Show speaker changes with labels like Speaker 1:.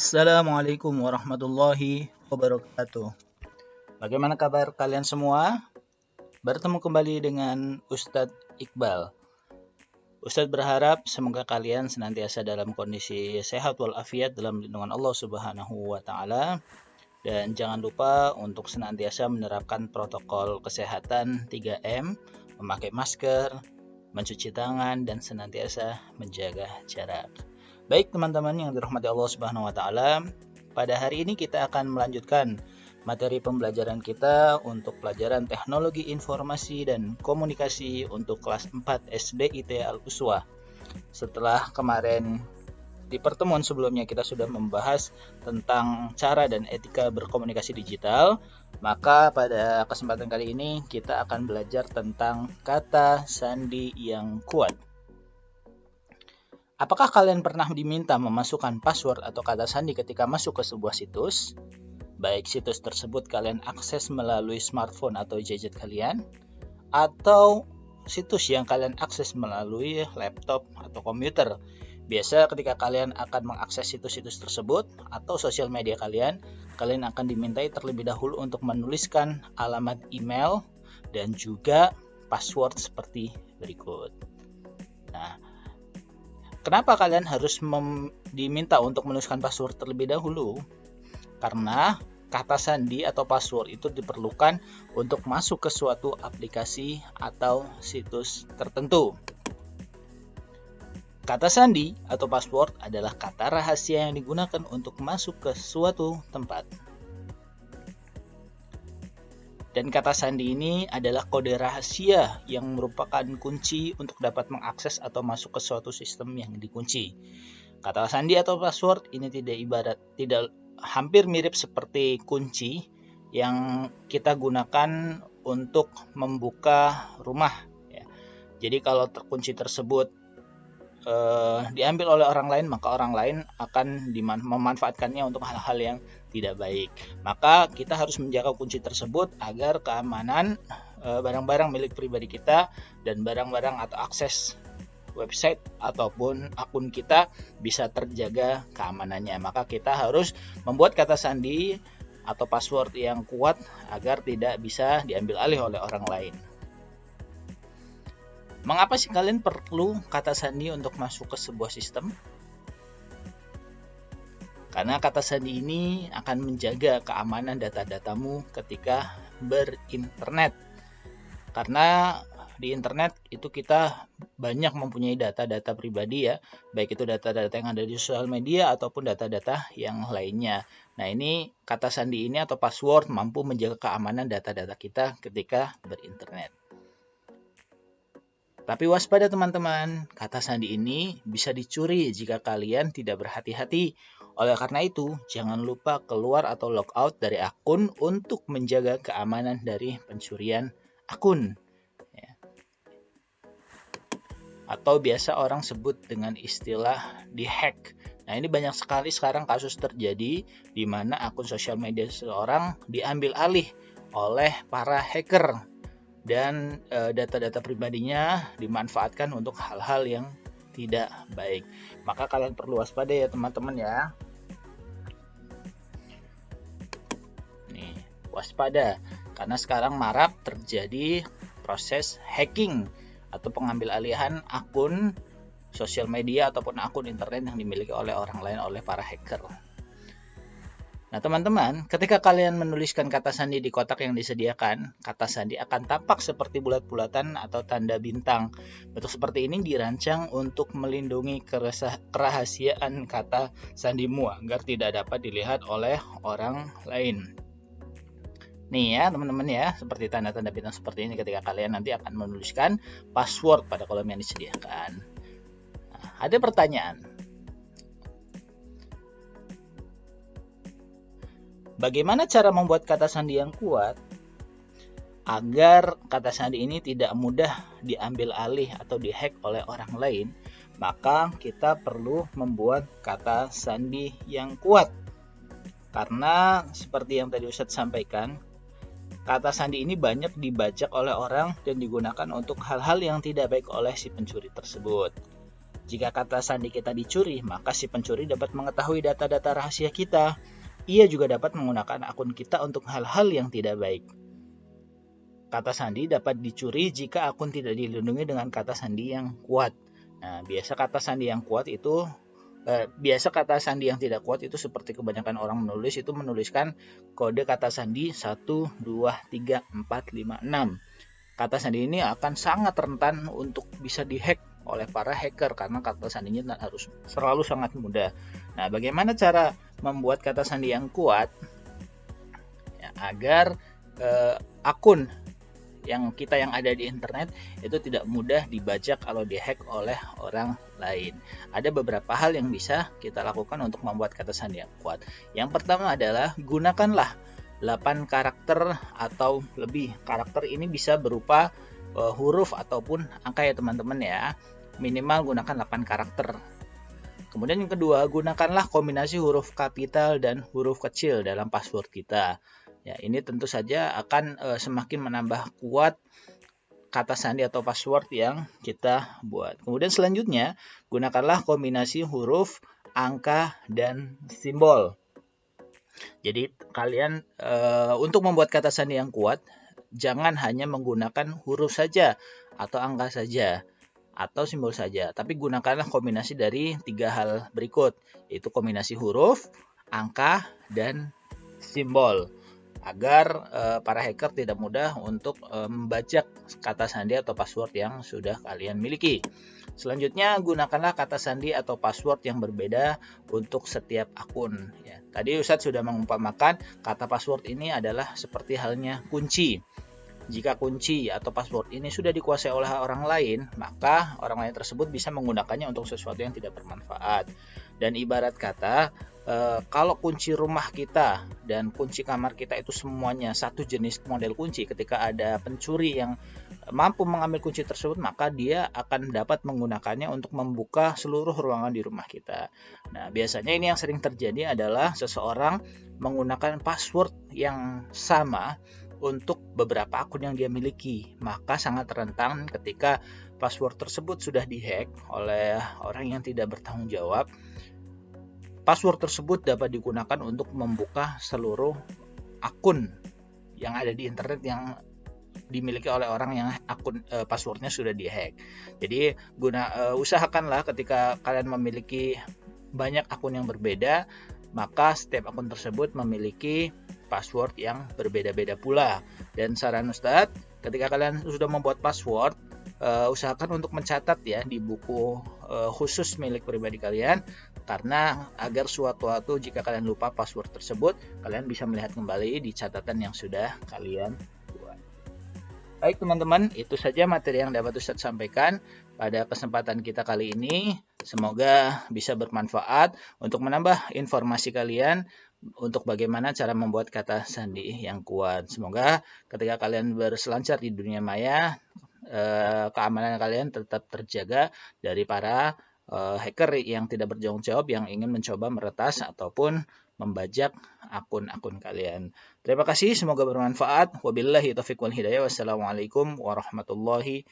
Speaker 1: Assalamualaikum warahmatullahi wabarakatuh. Bagaimana kabar kalian semua? Bertemu kembali dengan Ustadz Iqbal. Ustadz berharap semoga kalian senantiasa dalam kondisi sehat walafiat dalam lindungan Allah Subhanahu wa taala, dan jangan lupa untuk senantiasa menerapkan protokol kesehatan 3M, memakai masker, mencuci tangan, dan senantiasa menjaga jarak. Baik teman-teman yang dirahmati Allah Subhanahu wa taala, pada hari ini kita akan melanjutkan materi pembelajaran kita untuk pelajaran Teknologi Informasi dan Komunikasi untuk kelas 4 SD IT Al-Uswah. Setelah kemarin di pertemuan sebelumnya kita sudah membahas tentang cara dan etika berkomunikasi digital, maka pada kesempatan kali ini kita akan belajar tentang kata sandi yang kuat. Apakah kalian pernah diminta memasukkan password atau kata sandi ketika masuk ke sebuah situs? Baik situs tersebut kalian akses melalui smartphone atau gadget kalian, atau situs yang kalian akses melalui laptop atau komputer. Biasa ketika kalian akan mengakses situs-situs tersebut atau sosial media kalian akan dimintai terlebih dahulu untuk menuliskan alamat email dan juga password seperti berikut. Nah, kenapa kalian harus diminta untuk menuliskan password terlebih dahulu? Karena kata sandi atau password itu diperlukan untuk masuk ke suatu aplikasi atau situs tertentu. Kata sandi atau password adalah kata rahasia yang digunakan untuk masuk ke suatu tempat. Dan kata sandi ini adalah kode rahasia yang merupakan kunci untuk dapat mengakses atau masuk ke suatu sistem yang dikunci. Kata sandi atau password ini tidak hampir mirip seperti kunci yang kita gunakan untuk membuka rumah. Ya. Jadi kalau kunci tersebut diambil oleh orang lain, maka orang lain akan memanfaatkannya untuk hal-hal yang tidak baik. Maka kita harus menjaga kunci tersebut agar keamanan barang-barang milik pribadi kita dan barang-barang atau akses website ataupun akun kita bisa terjaga keamanannya. Maka kita harus membuat kata sandi atau password yang kuat agar tidak bisa diambil alih oleh orang lain. Mengapa sih kalian perlu kata sandi untuk masuk ke sebuah sistem? Karena kata sandi ini akan menjaga keamanan data-datamu ketika berinternet. Karena di internet itu kita banyak mempunyai data-data pribadi ya, baik itu data-data yang ada di sosial media ataupun data-data yang lainnya. Nah, ini kata sandi ini atau password mampu menjaga keamanan data-data kita ketika berinternet. Tapi waspada teman-teman, kata sandi ini bisa dicuri jika kalian tidak berhati-hati. Oleh karena itu, jangan lupa keluar atau logout dari akun untuk menjaga keamanan dari pencurian akun. Ya. Atau biasa orang sebut dengan istilah dihack. Nah, ini banyak sekali sekarang kasus terjadi di mana akun sosial media seseorang diambil alih oleh para hacker. Dan data-data pribadinya dimanfaatkan untuk hal-hal yang tidak baik. Maka kalian perlu waspada ya teman-teman ya. Nih, waspada karena sekarang marak terjadi proses hacking atau pengambil alihan akun sosial media ataupun akun internet yang dimiliki oleh orang lain oleh para hacker. Nah teman-teman, ketika kalian menuliskan kata sandi di kotak yang disediakan, kata sandi akan tampak seperti bulat-bulatan atau tanda bintang. Bentuk seperti ini dirancang untuk melindungi kerahasiaan kata sandimu agar tidak dapat dilihat oleh orang lain. Nih ya teman-teman ya, seperti tanda-tanda bintang seperti ini ketika kalian nanti akan menuliskan password pada kolom yang disediakan. Nah, ada pertanyaan. Bagaimana cara membuat kata sandi yang kuat agar kata sandi ini tidak mudah diambil alih atau dihack oleh orang lain? Maka kita perlu membuat kata sandi yang kuat. Karena seperti yang tadi Ustadz sampaikan, kata sandi ini banyak dibajak oleh orang dan digunakan untuk hal-hal yang tidak baik oleh si pencuri tersebut. Jika kata sandi kita dicuri, maka si pencuri dapat mengetahui data-data rahasia kita. Ia juga dapat menggunakan akun kita untuk hal-hal yang tidak baik. Kata sandi dapat dicuri jika akun tidak dilindungi dengan kata sandi yang kuat. Nah, biasa kata sandi yang tidak kuat itu seperti kebanyakan orang menulis itu menuliskan kode kata sandi 1, 2, 3, 4, 5, 6. Kata sandi ini akan sangat rentan untuk bisa dihack oleh para hacker karena kata sandinya harus selalu sangat mudah. Nah, bagaimana cara membuat kata sandi yang kuat ya, agar akun yang ada di internet itu tidak mudah dibajak kalau dihack oleh orang lain. Ada beberapa hal yang bisa kita lakukan untuk membuat kata sandi yang kuat. Yang pertama adalah gunakanlah 8 karakter atau lebih. Karakter ini bisa berupa huruf ataupun angka ya teman-teman ya. Minimal gunakan 8 karakter. Kemudian yang kedua, gunakanlah kombinasi huruf kapital dan huruf kecil dalam password kita. Ya, ini tentu saja akan semakin menambah kuat kata sandi atau password yang kita buat. Kemudian selanjutnya, gunakanlah kombinasi huruf, angka, dan simbol. Jadi kalian untuk membuat kata sandi yang kuat, jangan hanya menggunakan huruf saja atau angka saja atau simbol saja, tapi gunakanlah kombinasi dari 3 hal berikut, yaitu kombinasi huruf, angka, dan simbol, agar para hacker tidak mudah untuk membajak kata sandi atau password yang sudah kalian miliki. Selanjutnya, gunakanlah kata sandi atau password yang berbeda untuk setiap akun. Ya, tadi Ustadz sudah mengumpamakan kata password ini adalah seperti halnya kunci. Jika kunci atau password ini sudah dikuasai oleh orang lain, maka orang lain tersebut bisa menggunakannya untuk sesuatu yang tidak bermanfaat. Dan ibarat kata, kalau kunci rumah kita dan kunci kamar kita itu semuanya satu jenis model kunci, ketika ada pencuri yang mampu mengambil kunci tersebut, maka dia akan dapat menggunakannya untuk membuka seluruh ruangan di rumah kita. Nah, biasanya ini yang sering terjadi adalah seseorang menggunakan password yang sama untuk beberapa akun yang dia miliki, maka sangat rentan ketika password tersebut sudah dihack oleh orang yang tidak bertanggung jawab. Password tersebut dapat digunakan untuk membuka seluruh akun yang ada di internet yang dimiliki oleh orang yang akun passwordnya sudah dihack. Jadi usahakanlah ketika kalian memiliki banyak akun yang berbeda, maka setiap akun tersebut memiliki password yang berbeda-beda pula. Dan saran Ustadz, ketika kalian sudah membuat password, usahakan untuk mencatat ya di buku khusus milik pribadi kalian, karena agar suatu jika kalian lupa password tersebut, kalian bisa melihat kembali di catatan yang sudah kalian buat. Baik teman-teman, itu saja materi yang dapat Ustadz sampaikan pada kesempatan kita kali ini. Semoga bisa bermanfaat untuk menambah informasi kalian untuk bagaimana cara membuat kata sandi yang kuat. Semoga ketika kalian berselancar di dunia maya, keamanan kalian tetap terjaga dari para hacker yang tidak bertanggung jawab yang ingin mencoba meretas ataupun membajak akun-akun kalian. Terima kasih, semoga bermanfaat. Wabillahi taufiq wal hidayah. Wassalamualaikum warahmatullahi